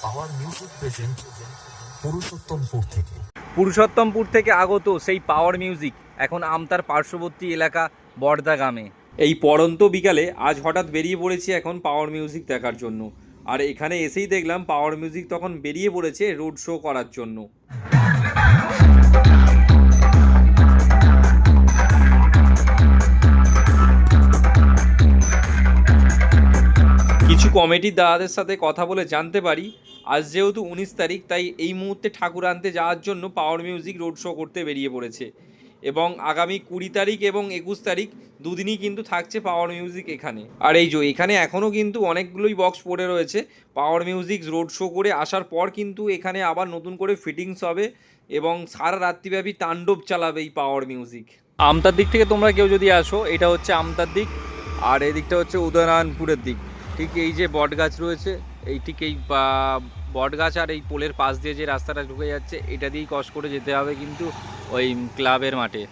Power music present Purushottampur থেকে। পুরুষোত্তমপুর থেকে আগত সেই পাওয়ার মিউজিক এখন আমতার পার্শ্ববর্তী এলাকা বর্দাগ্রামে। এই পড়ন্ত বিকালে আজ হঠাৎ বেরিয়ে পড়েছি এখন পাওয়ার মিউজিক দেখার জন্য। আর এখানে এসেই দেখলাম পাওয়ার মিউজিক তখন বেরিয়ে পড়েছে রোড শো করার জন্য। কিছু কমিটির দাদাদের সাথে কথা বলে জানতে পারি আজ যেহেতু 19 তারিখ, তাই এই মুহূর্তে ঠাকুর আনতে যাওয়ার জন্য পাওয়ার মিউজিক রোড শো করতে বেরিয়ে পড়েছে এবং আগামী 20 তারিখ এবং 21 তারিখ দুদিনই কিন্তু থাকছে পাওয়ার মিউজিক এখানে। আর এই যে এখানে এখনও কিন্তু অনেকগুলোই বক্স পড়ে রয়েছে। পাওয়ার মিউজিক রোড শো করে আসার পর কিন্তু এখানে আবার নতুন করে ফিটিংস হবে এবং সারা রাত্রিব্যাপী তাণ্ডব চালাবে এই পাওয়ার মিউজিক। আমতার দিক থেকে তোমরা কেউ যদি আসো, এটা হচ্ছে আমতার দিক আর এই দিকটা হচ্ছে উদয়নারায়ণপুরের দিক। ঠিক এই যে বট গাছ রয়েছে, এই ঠিক এই বট গাছ আর এই পোলের পাশ দিয়ে যে রাস্তাটা ঢুকে যাচ্ছে, এটা দিয়েই ক্রস করে যেতে হবে কিন্তু ওই ক্লাবের মাঠে।